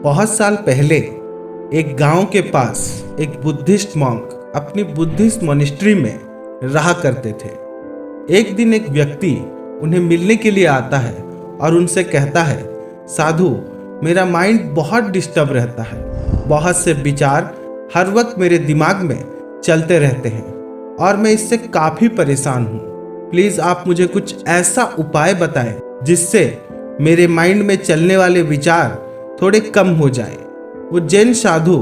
बहुत साल पहले एक गांव के पास एक बुद्धिस्ट मॉन्क अपनी बुद्धिस्ट मॉनेस्ट्री में रहा करते थे। एक दिन एक व्यक्ति उन्हें मिलने के लिए आता है और उनसे कहता है, साधु, मेरा माइंड बहुत डिस्टर्ब रहता है। बहुत से विचार हर वक्त मेरे दिमाग में चलते रहते हैं और मैं इससे काफ़ी परेशान हूँ। प्लीज़ आप मुझे कुछ ऐसा उपाय बताएं जिससे मेरे माइंड में चलने वाले विचार थोड़े कम हो जाएं। वो जैन साधु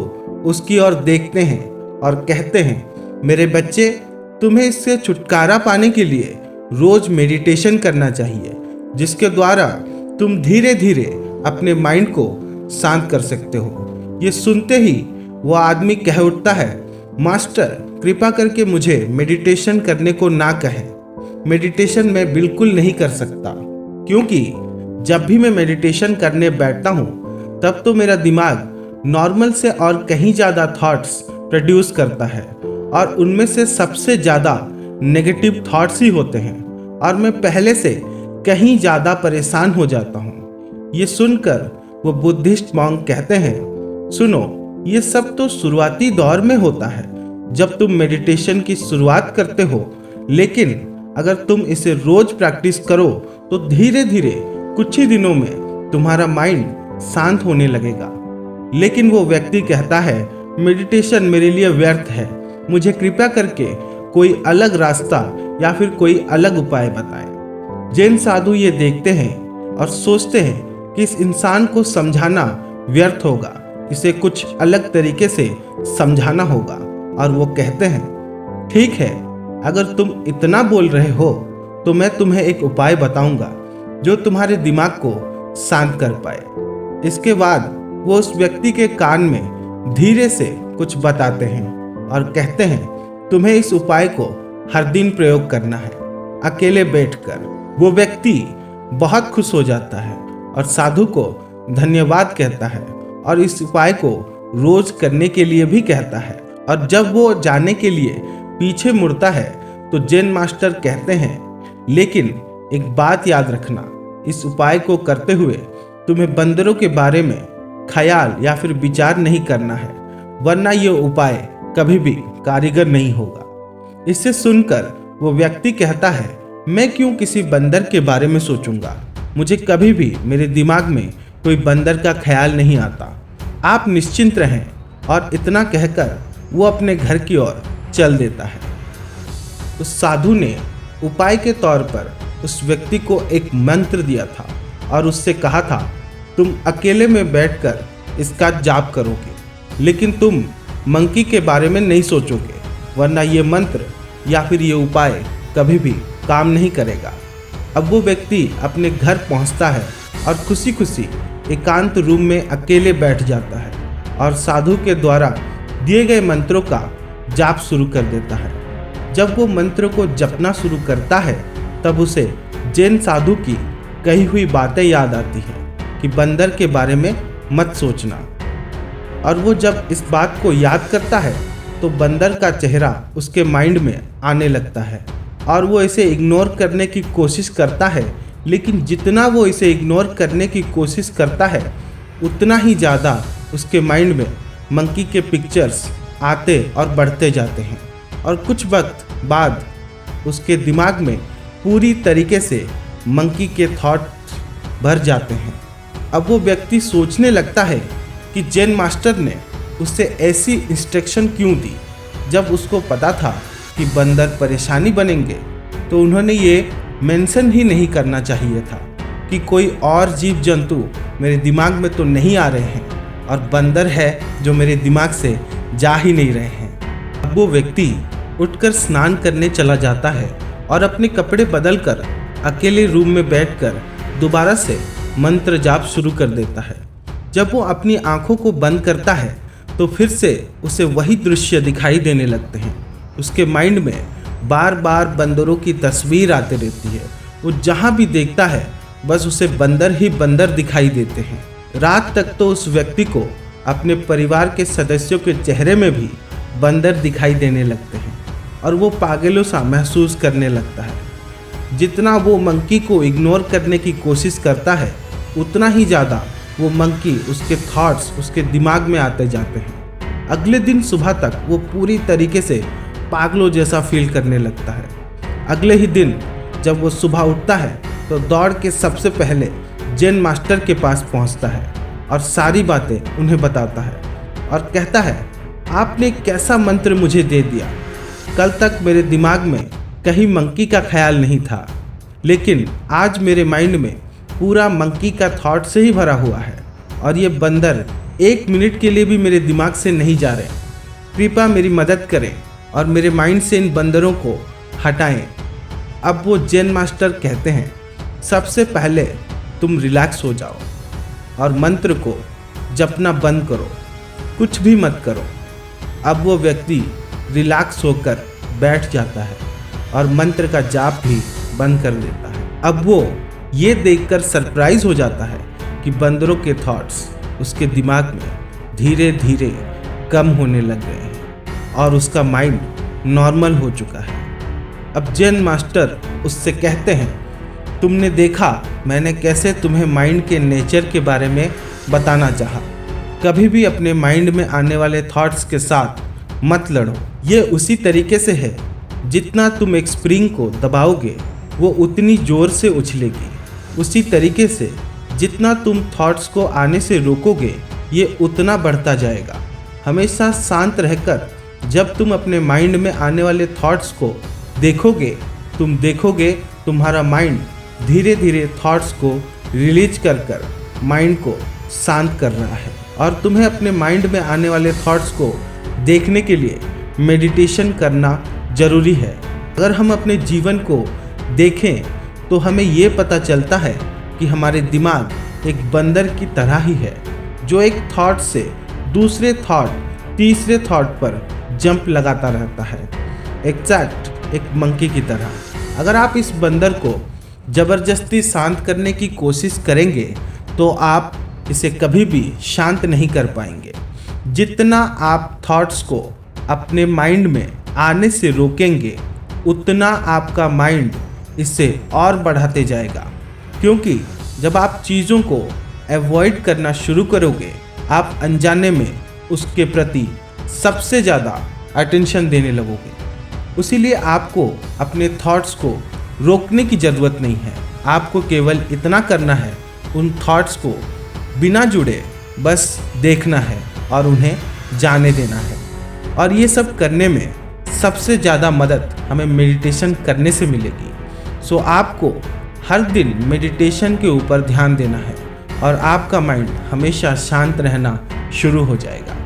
उसकी ओर देखते हैं और कहते हैं, मेरे बच्चे, तुम्हें इससे छुटकारा पाने के लिए रोज मेडिटेशन करना चाहिए, जिसके द्वारा तुम धीरे धीरे अपने माइंड को शांत कर सकते हो। ये सुनते ही वो आदमी कह उठता है, मास्टर, कृपा करके मुझे मेडिटेशन करने को ना कहें। मेडिटेशन मैं बिल्कुल नहीं कर सकता, क्योंकि जब भी मैं मेडिटेशन करने बैठता हूँ तब तो मेरा दिमाग नॉर्मल से और कहीं ज़्यादा थॉट्स प्रोड्यूस करता है और उनमें से सबसे ज़्यादा नेगेटिव थॉट्स ही होते हैं और मैं पहले से कहीं ज़्यादा परेशान हो जाता हूँ। ये सुनकर वो बुद्धिस्ट मॉन्क कहते हैं, सुनो, ये सब तो शुरुआती दौर में होता है जब तुम मेडिटेशन की शुरुआत करते हो, लेकिन अगर तुम इसे रोज प्रैक्टिस करो तो धीरे धीरे कुछ ही दिनों में तुम्हारा माइंड शांत होने लगेगा। लेकिन वो व्यक्ति कहता है, मेडिटेशन मेरे लिए व्यर्थ है, मुझे कृपया करके कोई अलग रास्ता या फिर कोई अलग उपाय बताएं। जैन साधु ये देखते हैं और सोचते हैं कि इस इंसान को समझाना व्यर्थ होगा, इसे कुछ अलग तरीके से समझाना होगा। और वो कहते हैं, ठीक है, अगर तुम इतना बोल रहे हो तो मैं तुम्हें एक उपाय बताऊंगा जो तुम्हारे दिमाग को शांत कर पाए। इसके बाद वो उस व्यक्ति के कान में धीरे से कुछ बताते हैं और कहते हैं, तुम्हें इस उपाय को हर दिन प्रयोग करना है, अकेले बैठकर। वो व्यक्ति बहुत खुश हो जाता है और साधु को धन्यवाद कहता है और इस उपाय को रोज करने के लिए भी कहता है। और जब वो जाने के लिए पीछे मुड़ता है तो जैन मास्टर कहते हैं, लेकिन एक बात याद रखना, इस उपाय को करते हुए तुम्हें बंदरों के बारे में ख्याल या फिर विचार नहीं करना है, वरना ये उपाय कभी भी कारीगर नहीं होगा। इसे सुनकर वो व्यक्ति कहता है, मैं क्यों किसी बंदर के बारे में सोचूंगा, मुझे कभी भी मेरे दिमाग में कोई बंदर का ख्याल नहीं आता, आप निश्चिंत रहें। और इतना कहकर वो अपने घर की ओर चल देता है। उस साधु ने उपाय के तौर पर उस व्यक्ति को एक मंत्र दिया था और उससे कहा था, तुम अकेले में बैठकर इसका जाप करोगे, लेकिन तुम मंकी के बारे में नहीं सोचोगे, वरना ये मंत्र या फिर ये उपाय कभी भी काम नहीं करेगा। अब वो व्यक्ति अपने घर पहुंचता है और खुशी खुशी एकांत रूम में अकेले बैठ जाता है और साधु के द्वारा दिए गए मंत्रों का जाप शुरू कर देता है। जब वो मंत्र को जपना शुरू करता है तब उसे जैन साधु की कही हुई बातें याद आती हैं कि बंदर के बारे में मत सोचना। और वो जब इस बात को याद करता है तो बंदर का चेहरा उसके माइंड में आने लगता है और वो इसे इग्नोर करने की कोशिश करता है, लेकिन जितना वो इसे इग्नोर करने की कोशिश करता है उतना ही ज़्यादा उसके माइंड में मंकी के पिक्चर्स आते और बढ़ते जाते हैं और कुछ वक्त बाद उसके दिमाग में पूरी तरीके से मंकी के थॉट्स भर जाते हैं। अब वो व्यक्ति सोचने लगता है कि जैन मास्टर ने उससे ऐसी इंस्ट्रक्शन क्यों दी, जब उसको पता था कि बंदर परेशानी बनेंगे तो उन्होंने ये मेंशन ही नहीं करना चाहिए था कि कोई और जीव जंतु मेरे दिमाग में तो नहीं आ रहे हैं और बंदर है जो मेरे दिमाग से जा ही नहीं रहे हैं। अब वो व्यक्ति उठकर स्नान करने चला जाता है और अपने कपड़े बदलकर अकेले रूम में बैठकर दोबारा से मंत्र जाप शुरू कर देता है। जब वो अपनी आंखों को बंद करता है तो फिर से उसे वही दृश्य दिखाई देने लगते हैं। उसके माइंड में बार बार बंदरों की तस्वीर आती रहती है। वो जहाँ भी देखता है बस उसे बंदर ही बंदर दिखाई देते हैं। रात तक तो उस व्यक्ति को अपने परिवार के सदस्यों के चेहरे में भी बंदर दिखाई देने लगते हैं और वो पागलों सा महसूस करने लगता है। जितना वो मंकी को इग्नोर करने की कोशिश करता है उतना ही ज़्यादा वो मंकी, उसके थॉट्स उसके दिमाग में आते जाते हैं। अगले दिन सुबह तक वो पूरी तरीके से पागलों जैसा फील करने लगता है। अगले ही दिन जब वो सुबह उठता है तो दौड़ के सबसे पहले जेन मास्टर के पास पहुंचता है और सारी बातें उन्हें बताता है और कहता है, आपने कैसा मंत्र मुझे दे दिया। कल तक मेरे दिमाग में कहीं मंकी का ख्याल नहीं था, लेकिन आज मेरे माइंड में पूरा मंकी का थॉट से ही भरा हुआ है और ये बंदर 1 मिनट के लिए भी मेरे दिमाग से नहीं जा रहे। कृपया मेरी मदद करें और मेरे माइंड से इन बंदरों को हटाएं। अब वो जेन मास्टर कहते हैं, सबसे पहले तुम रिलैक्स हो जाओ और मंत्र को जपना बंद करो, कुछ भी मत करो। अब वो व्यक्ति रिलैक्स होकर बैठ जाता है और मंत्र का जाप भी बंद कर देता है। अब वो ये देखकर सरप्राइज हो जाता है कि बंदरों के थॉट्स उसके दिमाग में धीरे धीरे कम होने लग गए हैं और उसका माइंड नॉर्मल हो चुका है। अब जेन मास्टर उससे कहते हैं, तुमने देखा मैंने कैसे तुम्हें माइंड के नेचर के बारे में बताना चाहा। कभी भी अपने माइंड में आने वाले थॉट्स के साथ मत लड़ो। ये उसी तरीके से है, जितना तुम एक स्प्रिंग को दबाओगे वो उतनी ज़ोर से उछलेगी। उसी तरीके से जितना तुम थॉट्स को आने से रोकोगे ये उतना बढ़ता जाएगा। हमेशा शांत रहकर जब तुम अपने माइंड में आने वाले थॉट्स को देखोगे, तुम देखोगे तुम्हारा माइंड धीरे धीरे थॉट्स को रिलीज कर माइंड को शांत कर रहा है। और तुम्हें अपने माइंड में आने वाले थॉट्स को देखने के लिए मेडिटेशन करना ज़रूरी है। अगर हम अपने जीवन को देखें तो हमें ये पता चलता है कि हमारे दिमाग एक बंदर की तरह ही है, जो एक थॉट से दूसरे थॉट, तीसरे थॉट पर जंप लगाता रहता है, एग्जैक्ट एक मंकी की तरह। अगर आप इस बंदर को ज़बरदस्ती शांत करने की कोशिश करेंगे तो आप इसे कभी भी शांत नहीं कर पाएंगे। जितना आप थॉट्स को अपने माइंड में आने से रोकेंगे उतना आपका माइंड इसे और बढ़ाते जाएगा, क्योंकि जब आप चीज़ों को अवॉइड करना शुरू करोगे आप अनजाने में उसके प्रति सबसे ज़्यादा अटेंशन देने लगोगे। इसीलिए आपको अपने थॉट्स को रोकने की ज़रूरत नहीं है। आपको केवल इतना करना है, उन थॉट्स को बिना जुड़े बस देखना है और उन्हें जाने देना है। और ये सब करने में सबसे ज़्यादा मदद हमें मेडिटेशन करने से मिलेगी। सो आपको हर दिन मेडिटेशन के ऊपर ध्यान देना है और आपका माइंड हमेशा शांत रहना शुरू हो जाएगा।